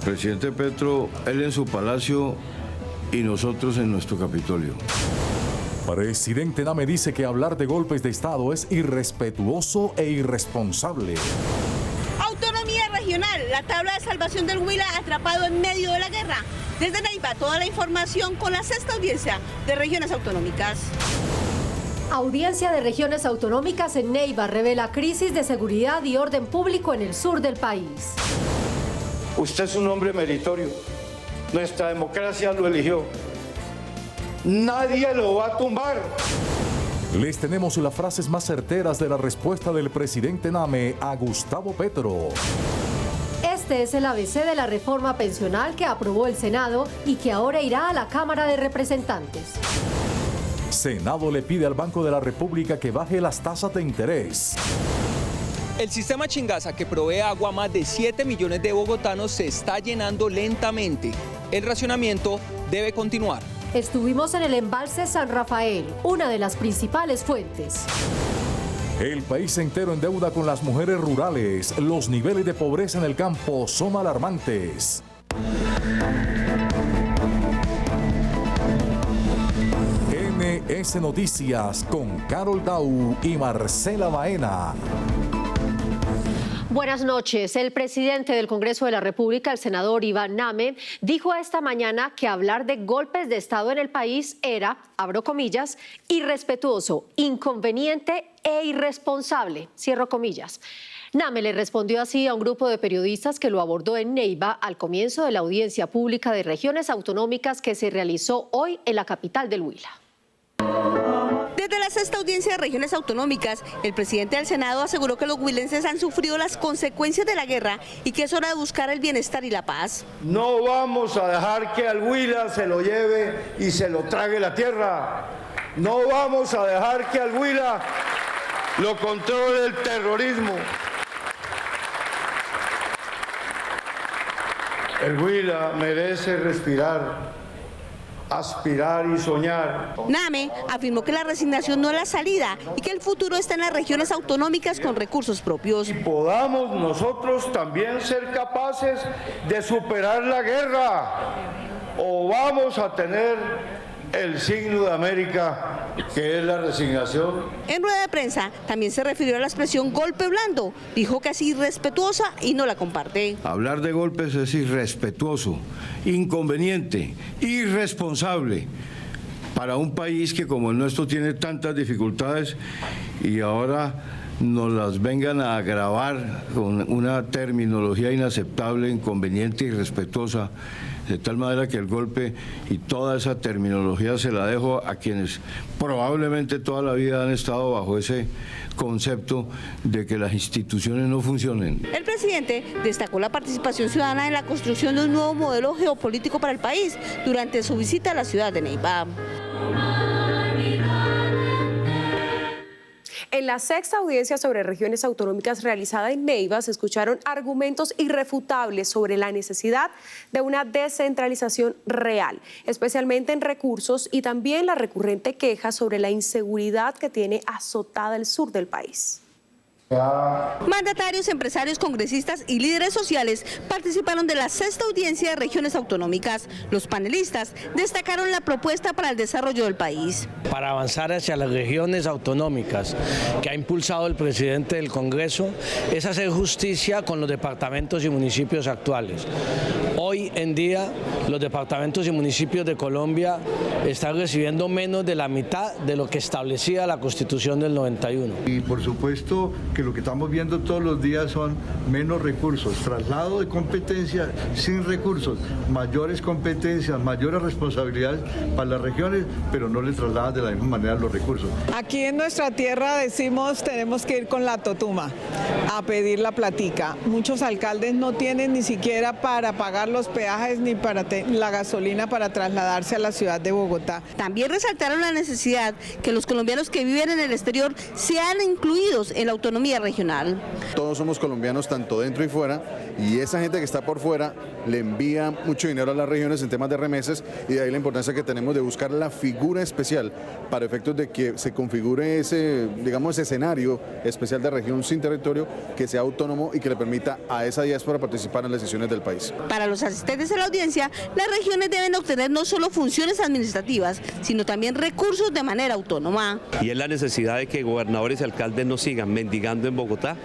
Presidente Petro, él en su palacio y nosotros en nuestro Capitolio. Presidente Name dice que hablar de golpes de Estado es irrespetuoso e irresponsable. Autonomía regional, la tabla de salvación del Huila atrapado en medio de la guerra. Desde Neiva, toda la información con la sexta audiencia de regiones autonómicas. Audiencia de regiones autonómicas en Neiva revela crisis de seguridad y orden público en el sur del país. Usted es un hombre meritorio. Nuestra democracia lo eligió. Nadie lo va a tumbar. Les tenemos las frases más certeras de la respuesta del presidente Name a Gustavo Petro. Este es el ABC de la reforma pensional que aprobó el Senado y que ahora irá a la Cámara de Representantes. Senado le pide al Banco de la República que baje las tasas de interés. El sistema Chingaza, que provee agua a más de 7 millones de bogotanos, se está llenando lentamente. El racionamiento debe continuar. Estuvimos en el embalse San Rafael, una de las principales fuentes. El país entero en deuda con las mujeres rurales. Los niveles de pobreza en el campo son alarmantes. NS Noticias con Carol Dau y Marcela Baena. Buenas noches. El presidente del Congreso de la República, el senador Iván Name, dijo esta mañana que hablar de golpes de Estado en el país era, abro comillas, irrespetuoso, inconveniente e irresponsable, cierro comillas. Name le respondió así a un grupo de periodistas que lo abordó en Neiva al comienzo de la audiencia pública de regiones autonómicas que se realizó hoy en la capital del Huila. Desde la sexta audiencia de regiones autonómicas, el presidente del Senado aseguró que los huilenses han sufrido las consecuencias de la guerra y que es hora de buscar el bienestar y la paz. No vamos a dejar que al Huila se lo lleve y se lo trague la tierra. No vamos a dejar que al Huila lo controle el terrorismo. El Huila merece respirar, aspirar y soñar. Name afirmó que la resignación no es la salida y que el futuro está en las regiones autonómicas con recursos propios. Y podamos nosotros también ser capaces de superar la guerra, o vamos a tener el signo de América, que es la resignación. En rueda de prensa también se refirió a la expresión golpe blando. Dijo que es irrespetuosa y no la comparte. Hablar de golpes es irrespetuoso, inconveniente, irresponsable para un país que como el nuestro tiene tantas dificultades y ahora nos las vengan a agravar con una terminología inaceptable, inconveniente, irrespetuosa, de tal manera que el golpe y toda esa terminología se la dejo a quienes probablemente toda la vida han estado bajo ese concepto de que las instituciones no funcionen. El presidente destacó la participación ciudadana en la construcción de un nuevo modelo geopolítico para el país durante su visita a la ciudad de Neiva. En la sexta audiencia sobre regiones autonómicas realizada en Neiva se escucharon argumentos irrefutables sobre la necesidad de una descentralización real, especialmente en recursos, y también la recurrente queja sobre la inseguridad que tiene azotada el sur del país. Mandatarios, empresarios, congresistas y líderes sociales participaron de la sexta audiencia de regiones autonómicas. Los panelistas destacaron la propuesta para el desarrollo del país. Para avanzar hacia las regiones autonómicas que ha impulsado el presidente del Congreso es hacer justicia con los departamentos y municipios actuales. Hoy en día los departamentos y municipios de Colombia están recibiendo menos de la mitad de lo que establecía la Constitución del 91. Y por supuesto que lo que estamos viendo todos los días son menos recursos, traslado de competencias sin recursos, mayores competencias, mayores responsabilidades para las regiones, pero no le trasladan de la misma manera los recursos. Aquí en nuestra tierra decimos tenemos que ir con la totuma a pedir la platica. Muchos alcaldes no tienen ni siquiera para pagar los peajes ni para la gasolina para trasladarse a la ciudad de Bogotá. También resaltaron la necesidad que los colombianos que viven en el exterior sean incluidos en la autonomía regional. Todos somos colombianos tanto dentro y fuera, y esa gente que está por fuera le envía mucho dinero a las regiones en temas de remesas, y de ahí la importancia que tenemos de buscar la figura especial para efectos de que se configure ese, digamos, ese escenario especial de región sin territorio que sea autónomo y que le permita a esa diáspora participar en las decisiones del país. Para los asistentes a la audiencia, las regiones deben obtener no solo funciones administrativas, sino también recursos de manera autónoma. Y es la necesidad de que gobernadores y alcaldes no sigan mendigando en Bogotá,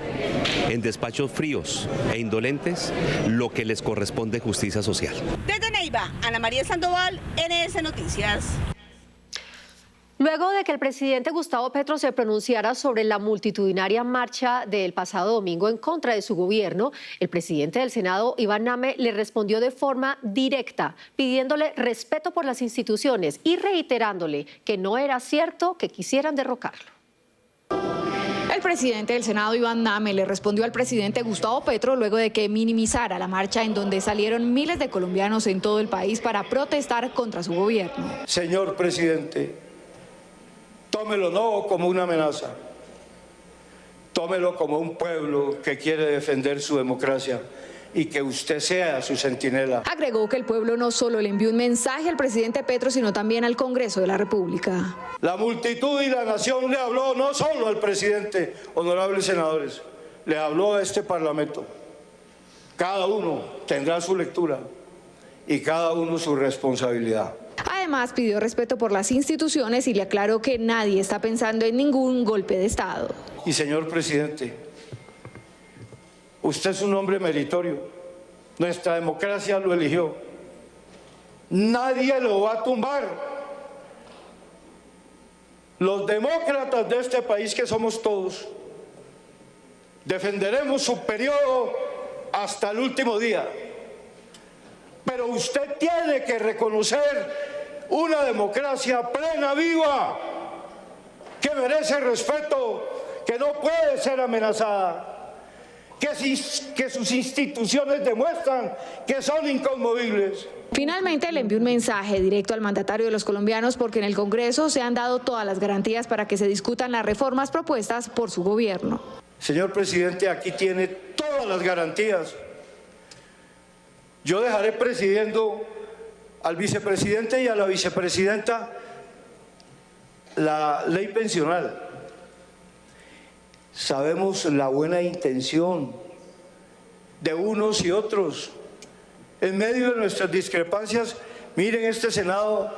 en despachos fríos e indolentes, lo que les corresponde justicia social. Desde Neiva, Ana María Sandoval, NS Noticias. Luego de que el presidente Gustavo Petro se pronunciara sobre la multitudinaria marcha del pasado domingo en contra de su gobierno, el presidente del Senado, Iván Name, le respondió de forma directa, pidiéndole respeto por las instituciones y reiterándole que no era cierto que quisieran derrocarlo. El presidente del Senado, Iván Name, le respondió al presidente Gustavo Petro luego de que minimizara la marcha en donde salieron miles de colombianos en todo el país para protestar contra su gobierno. Señor presidente, tómelo no como una amenaza, tómelo como un pueblo que quiere defender su democracia y que usted sea su centinela. Agregó que el pueblo no solo le envió un mensaje al presidente Petro, sino también al Congreso de la República. La multitud y la nación le habló no solo al presidente, honorables senadores, le habló a este Parlamento. Cada uno tendrá su lectura y cada uno su responsabilidad. Además, pidió respeto por las instituciones y le aclaró que nadie está pensando en ningún golpe de Estado. Y señor presidente, usted es un hombre meritorio. Nuestra democracia lo eligió. Nadie lo va a tumbar. Los demócratas de este país, que somos todos, defenderemos su periodo hasta el último día. Pero usted tiene que reconocer una democracia plena, viva, que merece respeto, que no puede ser amenazada, que sus instituciones demuestran que son inconmovibles. Finalmente le envió un mensaje directo al mandatario de los colombianos porque en el Congreso se han dado todas las garantías para que se discutan las reformas propuestas por su gobierno. Señor presidente, aquí tiene todas las garantías. Yo dejaré presidiendo al vicepresidente y a la vicepresidenta la ley pensional. Sabemos la buena intención de unos y otros. En medio de nuestras discrepancias, miren este Senado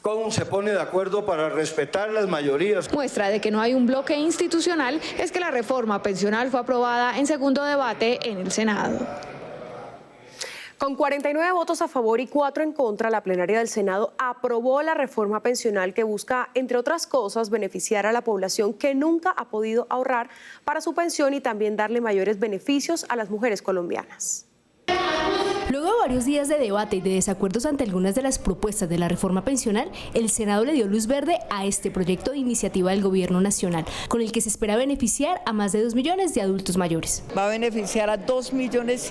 cómo se pone de acuerdo para respetar las mayorías. Muestra de que no hay un bloque institucional es que la reforma pensional fue aprobada en segundo debate en el Senado. Con 49 votos a favor y 4 en contra, la plenaria del Senado aprobó la reforma pensional que busca, entre otras cosas, beneficiar a la población que nunca ha podido ahorrar para su pensión y también darle mayores beneficios a las mujeres colombianas. Luego de varios días de debate y de desacuerdos ante algunas de las propuestas de la reforma pensional, el Senado le dio luz verde a este proyecto de iniciativa del Gobierno Nacional, con el que se espera beneficiar a más de 2 millones de adultos mayores. Va a beneficiar a 2,5 millones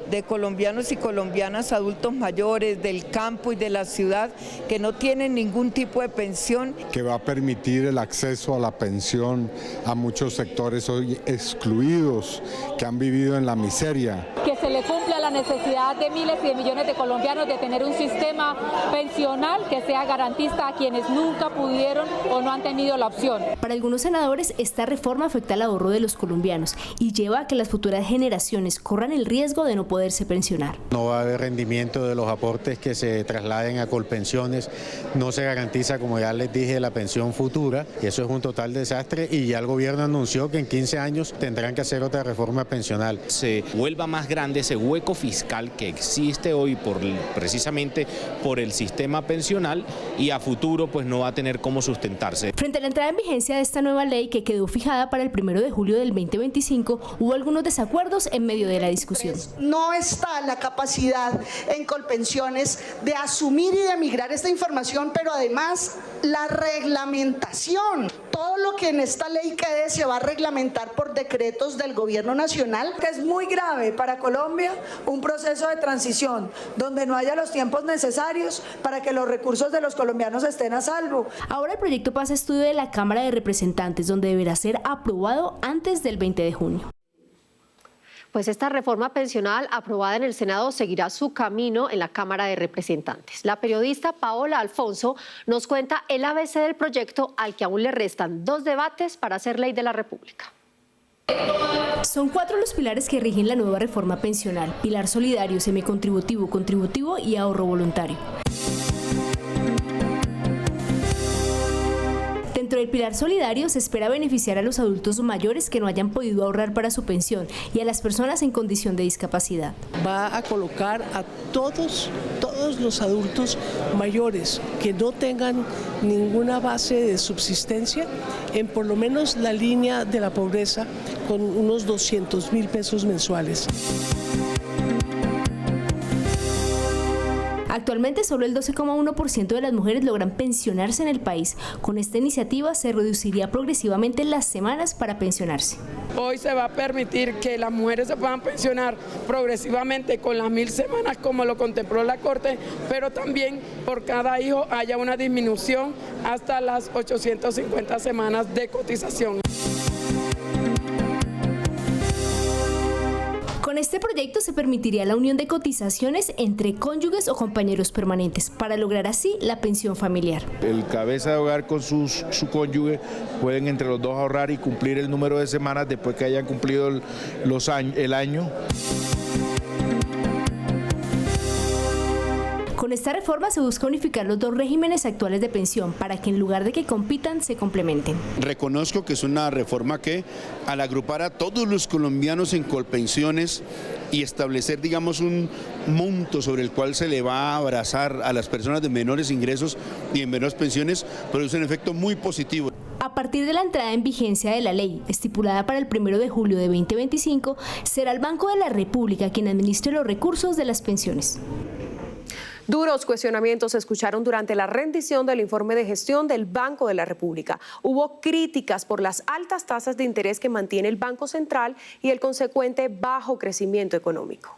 de colombianos y colombianas adultos mayores del campo y de la ciudad que no tienen ningún tipo de pensión. Que va a permitir el acceso a la pensión a muchos sectores hoy excluidos, que han vivido en la miseria. Que se le cumpla la necesidad de miles y de millones de colombianos de tener un sistema pensional que sea garantista a quienes nunca pudieron o no han tenido la opción. Para algunos senadores, esta reforma afecta al ahorro de los colombianos y lleva a que las futuras generaciones corran el riesgo de no poderse pensionar. No va a haber rendimiento de los aportes que se trasladen a Colpensiones, no se garantiza, como ya les dije, la pensión futura, y eso es un total desastre, y ya el gobierno anunció que en 15 años tendrán que hacer otra reforma pensional. Se vuelva más grande ese hueco fiscal que existe hoy precisamente por el sistema pensional, y a futuro pues no va a tener cómo sustentarse. Frente a la entrada en vigencia de esta nueva ley que quedó fijada para el 1 de julio del 2025, hubo algunos desacuerdos en medio de la discusión. No está la capacidad en Colpensiones de asumir y de migrar esta información, pero además la reglamentación. Todo lo que en esta ley quede se va a reglamentar por decretos del Gobierno Nacional. Es muy grave para Colombia un proceso de transición donde no haya los tiempos necesarios para que los recursos de los colombianos estén a salvo. Ahora el proyecto pasa a estudio de la Cámara de Representantes, donde deberá ser aprobado antes del 20 de junio. Pues esta reforma pensional aprobada en el Senado seguirá su camino en la Cámara de Representantes. La periodista Paola Alfonso nos cuenta el ABC del proyecto, al que aún le restan 2 debates para hacer ley de la República. Son 4 los pilares que rigen la nueva reforma pensional: pilar solidario, semicontributivo, contributivo y ahorro voluntario. Dentro del pilar solidario se espera beneficiar a los adultos mayores que no hayan podido ahorrar para su pensión y a las personas en condición de discapacidad. Va a colocar a todos los adultos mayores que no tengan ninguna base de subsistencia en por lo menos la línea de la pobreza, con unos 200.000 pesos mensuales. Actualmente solo el 12,1% de las mujeres logran pensionarse en el país. Con esta iniciativa se reduciría progresivamente las semanas para pensionarse. Hoy se va a permitir que las mujeres se puedan pensionar progresivamente con las 1.000 semanas como lo contempló la Corte, pero también por cada hijo haya una disminución hasta las 850 semanas de cotización. Con este proyecto se permitiría la unión de cotizaciones entre cónyuges o compañeros permanentes para lograr así la pensión familiar. El cabeza de hogar con su cónyuge pueden entre los dos ahorrar y cumplir el número de semanas después que hayan cumplido el año. Con esta reforma se busca unificar los dos regímenes actuales de pensión para que en lugar de que compitan, se complementen. Reconozco que es una reforma que, al agrupar a todos los colombianos en colpensiones y establecer, digamos, un monto sobre el cual se le va a abrazar a las personas de menores ingresos y en menores pensiones, produce un efecto muy positivo. A partir de la entrada en vigencia de la ley, estipulada para el 1 de julio de 2025, será el Banco de la República quien administre los recursos de las pensiones. Duros cuestionamientos se escucharon durante la rendición del informe de gestión del Banco de la República. Hubo críticas por las altas tasas de interés que mantiene el Banco Central y el consecuente bajo crecimiento económico.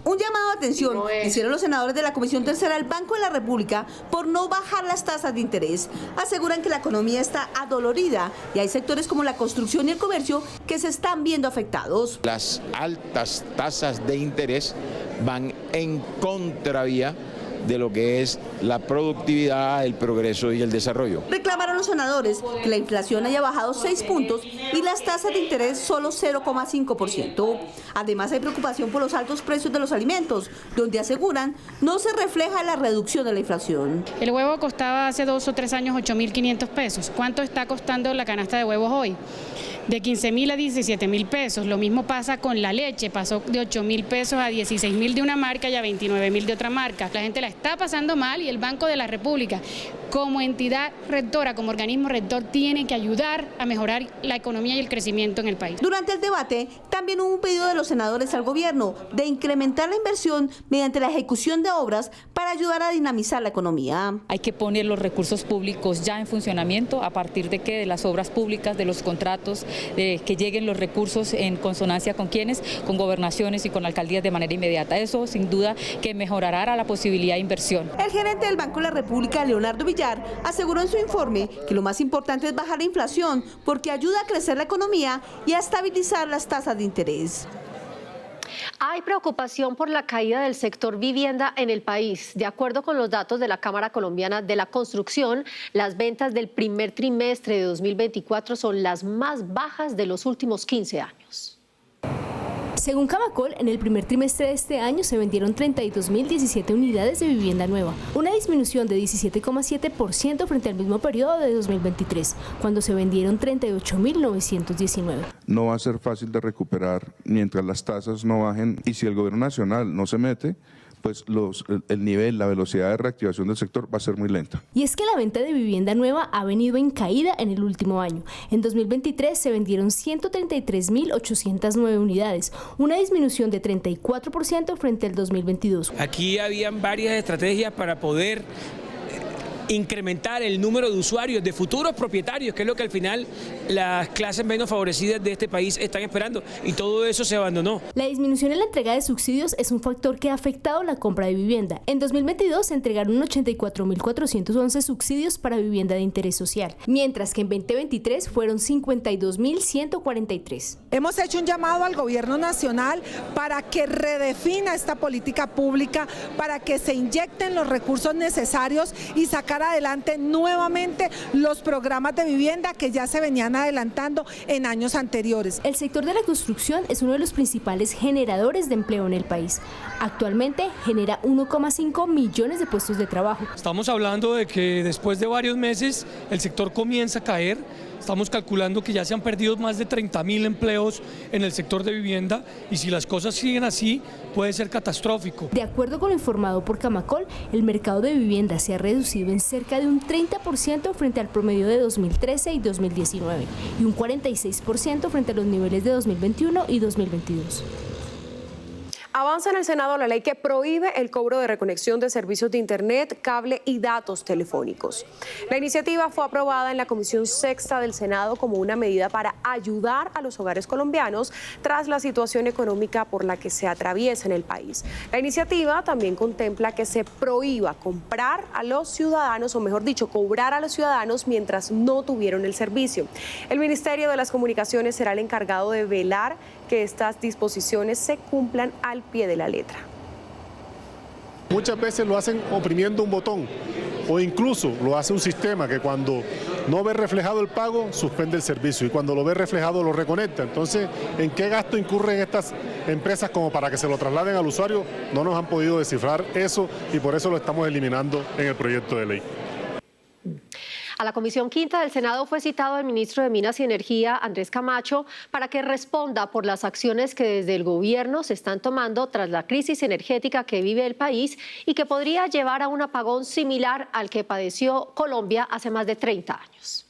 Un llamado de atención hicieron los senadores de la Comisión Tercera al Banco de la República por no bajar las tasas de interés. Aseguran que la economía está adolorida y hay sectores como la construcción y el comercio que se están viendo afectados. Las altas tasas de interés van en contravía de lo que es la productividad, el progreso y el desarrollo. Reclamaron los senadores que la inflación haya bajado 6 puntos y las tasas de interés solo 0,5%. Además hay preocupación por los altos precios de los alimentos, donde aseguran no se refleja la reducción de la inflación. El huevo costaba hace 2 o 3 años 8.500 pesos. ¿Cuánto está costando la canasta de huevos hoy? De 15.000 a 17.000 pesos. Lo mismo pasa con la leche, pasó de 8.000 pesos a 16.000 de una marca y a 29.000 de otra marca. La gente la está pasando mal y el Banco de la República, como entidad rectora, como organismo rector, tiene que ayudar a mejorar la economía y el crecimiento en el país. Durante el debate también hubo un pedido de los senadores al gobierno de incrementar la inversión mediante la ejecución de obras para ayudar a dinamizar la economía. Hay que poner los recursos públicos ya en funcionamiento a partir de que de las obras públicas, de los contratos, que lleguen los recursos en consonancia con quienes, con gobernaciones y con alcaldías de manera inmediata. Eso sin duda que mejorará la posibilidad de inversión. El gerente del Banco de la República, Leonardo Villar, aseguró en su informe que lo más importante es bajar la inflación porque ayuda a crecer la economía y a estabilizar las tasas de interés. Hay preocupación por la caída del sector vivienda en el país. De acuerdo con los datos de la Cámara Colombiana de la Construcción, las ventas del primer trimestre de 2024 son las más bajas de los últimos 15 años. Según Camacol, en el primer trimestre de este año se vendieron 32.017 unidades de vivienda nueva, una disminución de 17,7% frente al mismo periodo de 2023, cuando se vendieron 38.919. No va a ser fácil de recuperar mientras las tasas no bajen y si el gobierno nacional no se mete, pues el nivel, la velocidad de reactivación del sector va a ser muy lenta. Y es que la venta de vivienda nueva ha venido en caída en el último año. En 2023 se vendieron 133.809 unidades, una disminución de 34% frente al 2022. Aquí habían varias estrategias para poder incrementar el número de usuarios, de futuros propietarios, que es lo que al final las clases menos favorecidas de este país están esperando, y todo eso se abandonó. La disminución en la entrega de subsidios es un factor que ha afectado la compra de vivienda. En 2022 se entregaron 84.411 subsidios para vivienda de interés social, mientras que en 2023 fueron 52.143. Hemos hecho un llamado al gobierno nacional para que redefina esta política pública, para que se inyecten los recursos necesarios y sacar sacar adelante nuevamente los programas de vivienda que ya se venían adelantando en años anteriores. El sector de la construcción es uno de los principales generadores de empleo en el país. Actualmente genera 1,5 millones de puestos de trabajo. Estamos hablando de que después de varios meses el sector comienza a caer. Estamos calculando que ya se han perdido más de 30.000 empleos en el sector de vivienda y si las cosas siguen así puede ser catastrófico. De acuerdo con lo informado por Camacol, el mercado de vivienda se ha reducido en cerca de un 30% frente al promedio de 2013 y 2019 y un 46% frente a los niveles de 2021 y 2022. Avanza en el Senado la ley que prohíbe el cobro de reconexión de servicios de Internet, cable y datos telefónicos. La iniciativa fue aprobada en la Comisión Sexta del Senado como una medida para ayudar a los hogares colombianos tras la situación económica por la que se atraviesa en el país. La iniciativa también contempla que se prohíba comprar a los ciudadanos, o mejor dicho, cobrar a los ciudadanos mientras no tuvieron el servicio. El Ministerio de las Comunicaciones será el encargado de velar que estas disposiciones se cumplan al pie de la letra. Muchas veces lo hacen oprimiendo un botón o incluso lo hace un sistema que cuando no ve reflejado el pago suspende el servicio y cuando lo ve reflejado lo reconecta. Entonces, ¿en qué gasto incurren estas empresas como para que se lo trasladen al usuario? No nos han podido descifrar eso y por eso lo estamos eliminando en el proyecto de ley. A la Comisión Quinta del Senado fue citado el ministro de Minas y Energía, Andrés Camacho, para que responda por las acciones que desde el gobierno se están tomando tras la crisis energética que vive el país y que podría llevar a un apagón similar al que padeció Colombia hace más de 30 años.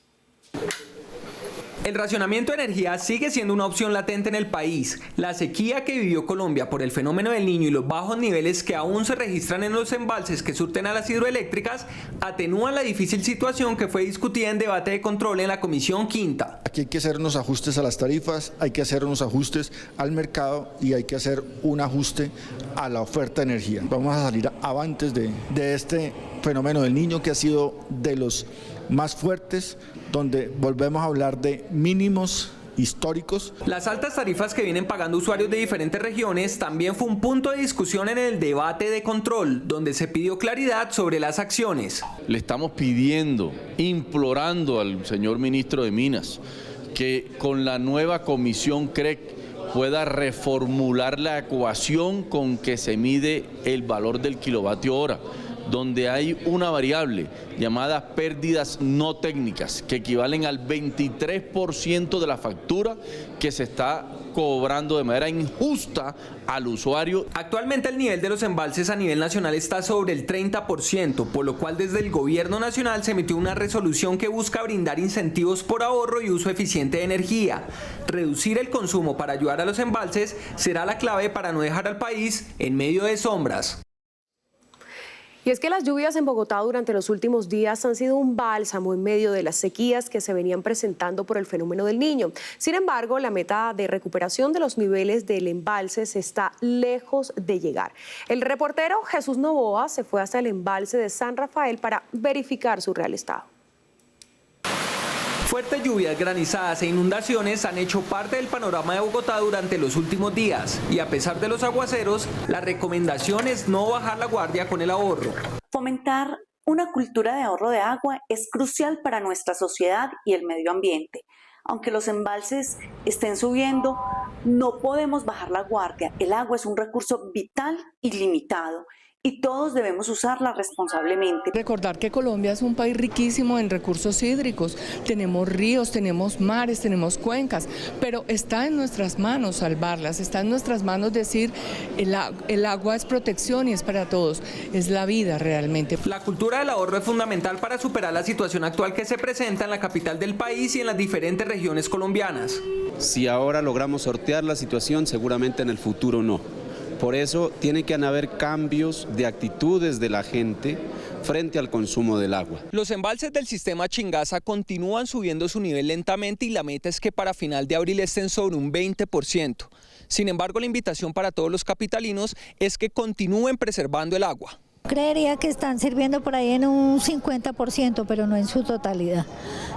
El racionamiento de energía sigue siendo una opción latente en el país. La sequía que vivió Colombia por el fenómeno del Niño y los bajos niveles que aún se registran en los embalses que surten a las hidroeléctricas atenúan la difícil situación que fue discutida en debate de control en la Comisión Quinta. Aquí hay que hacer unos ajustes a las tarifas, hay que hacer unos ajustes al mercado y hay que hacer un ajuste a la oferta de energía. Vamos a salir avantes de este fenómeno del Niño que ha sido de los más fuertes, donde volvemos a hablar de mínimos históricos. Las altas tarifas que vienen pagando usuarios de diferentes regiones también fue un punto de discusión en el debate de control, donde se pidió claridad sobre las acciones. Le estamos pidiendo, implorando al señor ministro de Minas que con la nueva comisión CREC pueda reformular la ecuación con que se mide el valor del kilovatio hora, donde hay una variable llamada pérdidas no técnicas que equivalen al 23% de la factura que se está cobrando de manera injusta al usuario. Actualmente el nivel de los embalses a nivel nacional está sobre el 30%, por lo cual desde el gobierno nacional se emitió una resolución que busca brindar incentivos por ahorro y uso eficiente de energía. Reducir el consumo para ayudar a los embalses será la clave para no dejar al país en medio de sombras. Y es que las lluvias en Bogotá durante los últimos días han sido un bálsamo en medio de las sequías que se venían presentando por el fenómeno del Niño. Sin embargo, la meta de recuperación de los niveles del embalse está lejos de llegar. El reportero Jesús Novoa se fue hasta el embalse de San Rafael para verificar su real estado. Fuertes lluvias, granizadas e inundaciones han hecho parte del panorama de Bogotá durante los últimos días y a pesar de los aguaceros, la recomendación es no bajar la guardia con el ahorro. Fomentar una cultura de ahorro de agua es crucial para nuestra sociedad y el medio ambiente. Aunque los embalses estén subiendo, no podemos bajar la guardia. El agua es un recurso vital y limitado, y todos debemos usarla responsablemente. Recordar que Colombia es un país riquísimo en recursos hídricos, tenemos ríos, tenemos mares, tenemos cuencas, pero está en nuestras manos salvarlas, está en nuestras manos decir el agua es protección y es para todos, es la vida realmente. La cultura del ahorro es fundamental para superar la situación actual que se presenta en la capital del país y en las diferentes regiones colombianas. Si ahora logramos sortear la situación, seguramente en el futuro no. Por eso tiene que haber cambios de actitudes de la gente frente al consumo del agua. Los embalses del sistema Chingaza continúan subiendo su nivel lentamente y la meta es que para final de abril estén sobre un 20%. Sin embargo, la invitación para todos los capitalinos es que continúen preservando el agua. Creería que están sirviendo por ahí en un 50%, pero no en su totalidad.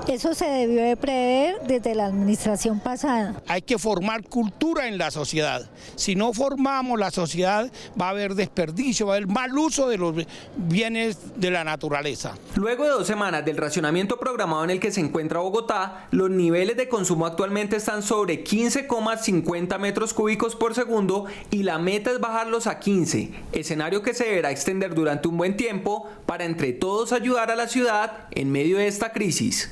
Eso se debió de prever desde la administración pasada. Hay que formar cultura en la sociedad. Si no formamos la sociedad, va a haber desperdicio, va a haber mal uso de los bienes de la naturaleza. Luego de 2 semanas del racionamiento programado en el que se encuentra Bogotá, los niveles de consumo actualmente están sobre 15,50 metros cúbicos por segundo y la meta es bajarlos a 15, escenario que se deberá extender durante un buen tiempo para entre todos ayudar a la ciudad en medio de esta crisis.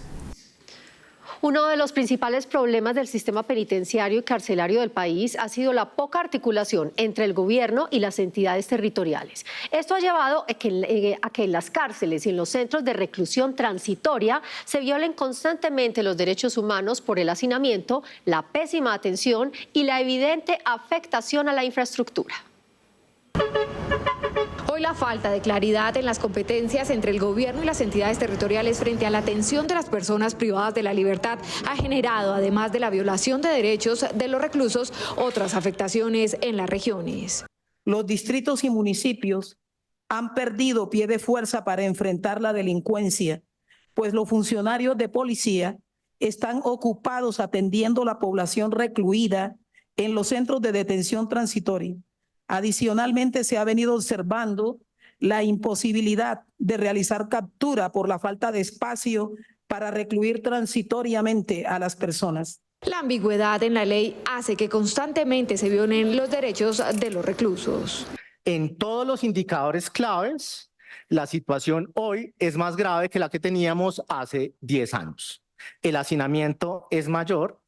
Uno de los principales problemas del sistema penitenciario y carcelario del país ha sido la poca articulación entre el gobierno y las entidades territoriales. Esto ha llevado a que en las cárceles y en los centros de reclusión transitoria se violen constantemente los derechos humanos por el hacinamiento, la pésima atención y la evidente afectación a la infraestructura. Hoy la falta de claridad en las competencias entre el gobierno y las entidades territoriales frente a la atención de las personas privadas de la libertad ha generado, además de la violación de derechos de los reclusos, otras afectaciones en las regiones. Los distritos y municipios han perdido pie de fuerza para enfrentar la delincuencia, pues los funcionarios de policía están ocupados atendiendo la población recluida en los centros de detención transitoria. Adicionalmente, se ha venido observando la imposibilidad de realizar captura por la falta de espacio para recluir transitoriamente a las personas. La ambigüedad en la ley hace que constantemente se violen los derechos de los reclusos. En todos los indicadores claves, la situación hoy es más grave que la que teníamos hace 10 años. El hacinamiento es mayor.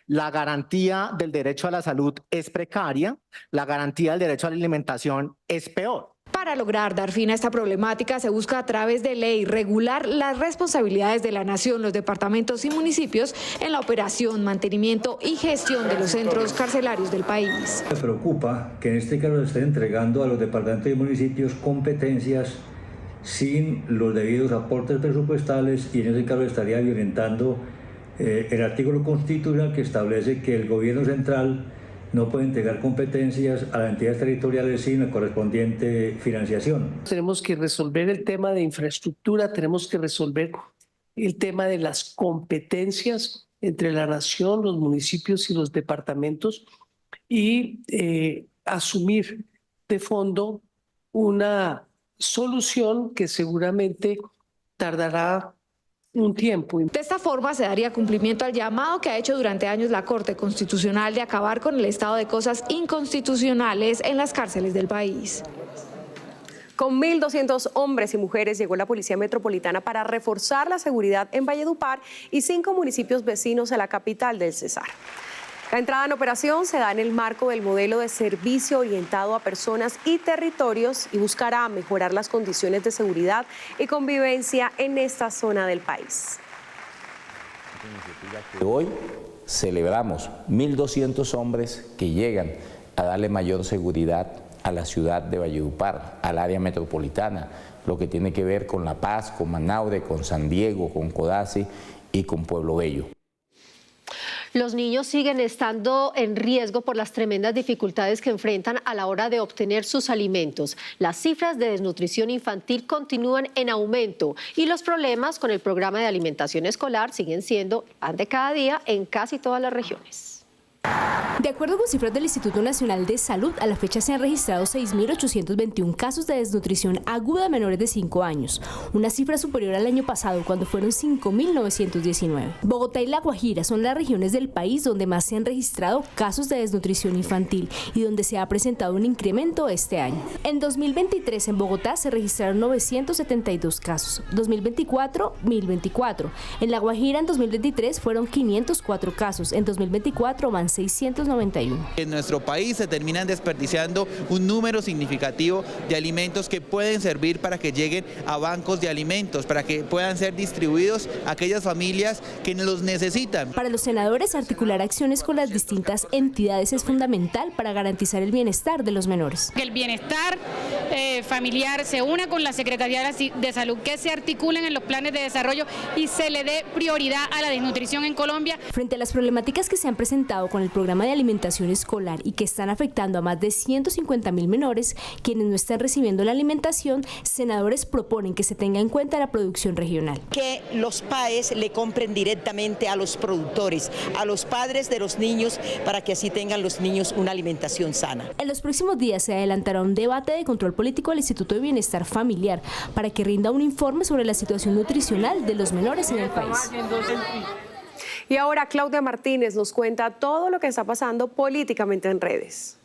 La garantía del derecho a la salud es precaria, la garantía del derecho a la alimentación es peor. Para lograr dar fin a esta problemática se busca a través de ley regular las responsabilidades de la nación, los departamentos y municipios en la operación, mantenimiento y gestión de los centros carcelarios del país. Me preocupa que en este caso se estén entregando a los departamentos y municipios competencias sin los debidos aportes presupuestales y en ese caso estaría violentando el artículo constitucional que establece que el gobierno central no puede entregar competencias a las entidades territoriales sin la correspondiente financiación. Tenemos que resolver el tema de infraestructura, tenemos que resolver el tema de las competencias entre la nación, los municipios y los departamentos y asumir de fondo una solución que seguramente tardará un tiempo. De esta forma se daría cumplimiento al llamado que ha hecho durante años la Corte Constitucional de acabar con el estado de cosas inconstitucionales en las cárceles del país. Con 1.200 hombres y mujeres llegó la Policía Metropolitana para reforzar la seguridad en Valledupar y 5 municipios vecinos a la capital del Cesar. La entrada en operación se da en el marco del modelo de servicio orientado a personas y territorios y buscará mejorar las condiciones de seguridad y convivencia en esta zona del país. Hoy celebramos 1.200 hombres que llegan a darle mayor seguridad a la ciudad de Valledupar, al área metropolitana, lo que tiene que ver con La Paz, con Manaure, con San Diego, con Codazzi y con Pueblo Bello. Los niños siguen estando en riesgo por las tremendas dificultades que enfrentan a la hora de obtener sus alimentos. Las cifras de desnutrición infantil continúan en aumento y los problemas con el programa de alimentación escolar siguen siendo pan de cada día en casi todas las regiones. De acuerdo con cifras del Instituto Nacional de Salud, a la fecha se han registrado 6.821 casos de desnutrición aguda de menores de 5 años, una cifra superior al año pasado cuando fueron 5.919. Bogotá y La Guajira son las regiones del país donde más se han registrado casos de desnutrición infantil y donde se ha presentado un incremento este año. En 2023 en Bogotá se registraron 972 casos, 2024, 1.024. En La Guajira en 2023 fueron 504 casos, en 2024 van 691. En nuestro país se terminan desperdiciando un número significativo de alimentos que pueden servir para que lleguen a bancos de alimentos, para que puedan ser distribuidos a aquellas familias que los necesitan. Para los senadores, articular acciones con las distintas entidades es fundamental para garantizar el bienestar de los menores. Que el bienestar familiar se una con la Secretaría de Salud, que se articulen en los planes de desarrollo y se le dé prioridad a la desnutrición en Colombia. Frente a las problemáticas que se han presentado con el programa de alimentación escolar y que están afectando a más de 150.000 menores quienes no están recibiendo la alimentación, senadores proponen que se tenga en cuenta la producción regional. Que los PAES le compren directamente a los productores, a los padres de los niños, para que así tengan los niños una alimentación sana. En los próximos días se adelantará un debate de control político al Instituto de Bienestar Familiar para que rinda un informe sobre la situación nutricional de los menores en el país. Y ahora Claudia Martínez nos cuenta todo lo que está pasando políticamente en redes.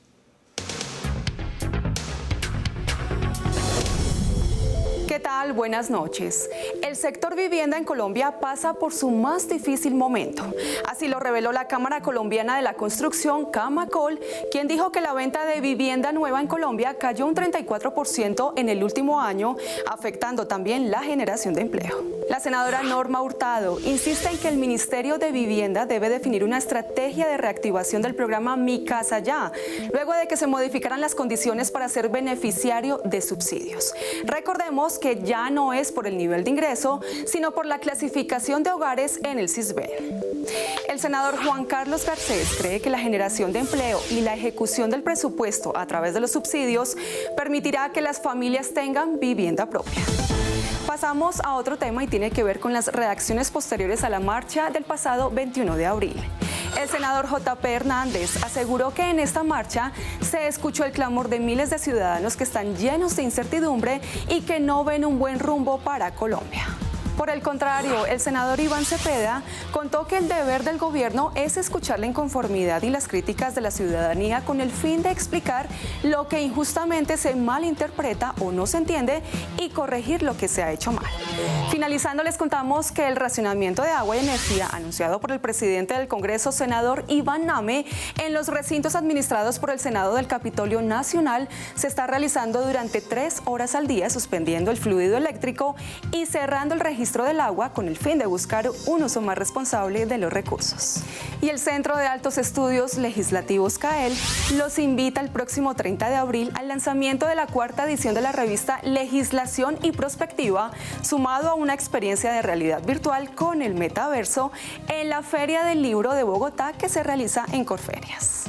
¿Qué tal? Buenas noches. El sector vivienda en Colombia pasa por su más difícil momento. Así lo reveló la Cámara Colombiana de la Construcción, Camacol, quien dijo que la venta de vivienda nueva en Colombia cayó un 34% en el último año, afectando también la generación de empleo. La senadora Norma Hurtado insiste en que el Ministerio de Vivienda debe definir una estrategia de reactivación del programa Mi Casa Ya, luego de que se modificaran las condiciones para ser beneficiario de subsidios. Recordemos que ya no es por el nivel de ingreso, sino por la clasificación de hogares en el CISBEN. El senador Juan Carlos Garcés cree que la generación de empleo y la ejecución del presupuesto a través de los subsidios permitirá que las familias tengan vivienda propia. Pasamos a otro tema y tiene que ver con las reacciones posteriores a la marcha del pasado 21 de abril. El senador J.P. Hernández aseguró que en esta marcha se escuchó el clamor de miles de ciudadanos que están llenos de incertidumbre y que no ven un buen rumbo para Colombia. Por el contrario, el senador Iván Cepeda contó que el deber del gobierno es escuchar la inconformidad y las críticas de la ciudadanía con el fin de explicar lo que injustamente se malinterpreta o no se entiende y corregir lo que se ha hecho mal. Finalizando, les contamos que el racionamiento de agua y energía anunciado por el presidente del Congreso, senador Iván Name, en los recintos administrados por el Senado del Capitolio Nacional se está realizando durante 3 horas al día, suspendiendo el fluido eléctrico y cerrando el registro del agua con el fin de buscar un uso más responsable de los recursos. Y el Centro de Altos Estudios Legislativos CAEL los invita el próximo 30 de abril al lanzamiento de la 4ª edición de la revista Legislación y Prospectiva, sumado a una experiencia de realidad virtual con el metaverso en la Feria del Libro de Bogotá que se realiza en Corferias.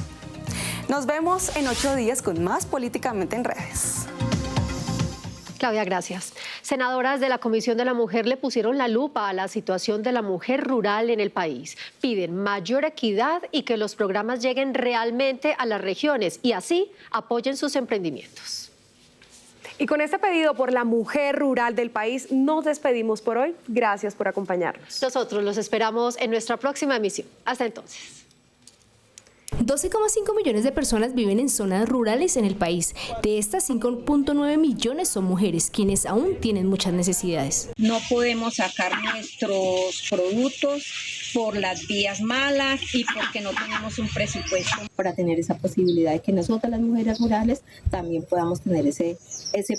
Nos vemos en 8 días con más Políticamente en Redes. Claudia, gracias. Senadoras de la Comisión de la Mujer le pusieron la lupa a la situación de la mujer rural en el país. Piden mayor equidad y que los programas lleguen realmente a las regiones y así apoyen sus emprendimientos. Y con este pedido por la mujer rural del país nos despedimos por hoy. Gracias por acompañarnos. Nosotros los esperamos en nuestra próxima emisión. Hasta entonces. 12,5 millones de personas viven en zonas rurales en el país. De estas, 5,9 millones son mujeres, quienes aún tienen muchas necesidades. No podemos sacar nuestros productos por las vías malas y porque no tenemos un presupuesto para tener esa posibilidad de que nosotras las mujeres rurales también podamos tener ese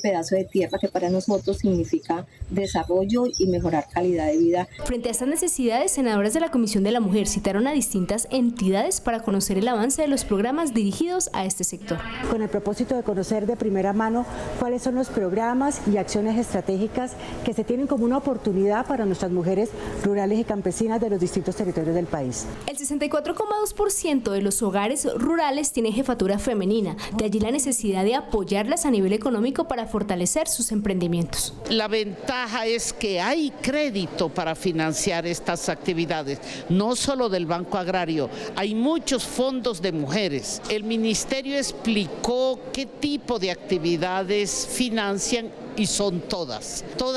pedazo de tierra que para nosotros significa desarrollo y mejorar calidad de vida. Frente a estas necesidades, senadoras de la Comisión de la Mujer citaron a distintas entidades para conocer el avance de los programas dirigidos a este sector. Con el propósito de conocer de primera mano cuáles son los programas y acciones estratégicas que se tienen como una oportunidad para nuestras mujeres rurales y campesinas de los distintos territorios del país. El 64,2% de los hogares rurales tienen jefatura femenina, de allí la necesidad de apoyarlas a nivel económico para fortalecer sus emprendimientos. La ventaja es que hay crédito para financiar estas actividades, no solo del Banco Agrario, hay muchos fondos de mujeres. El ministerio explicó qué tipo de actividades financian y son toda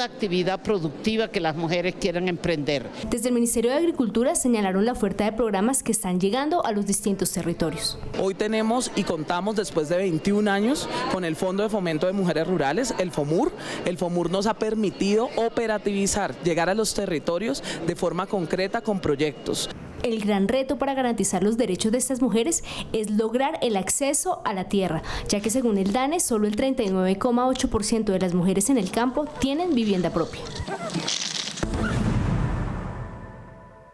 actividad productiva que las mujeres quieran emprender. Desde el Ministerio de Agricultura señalaron la oferta de programas que están llegando a los distintos territorios. Hoy tenemos y contamos después de 21 años con el Fondo de Fomento de Mujeres Rurales, el FOMUR. El FOMUR nos ha permitido operativizar, llegar a los territorios de forma concreta con proyectos. El gran reto para garantizar los derechos de estas mujeres es lograr el acceso a la tierra, ya que según el DANE, solo el 39,8% de las mujeres en el campo tienen vivienda propia.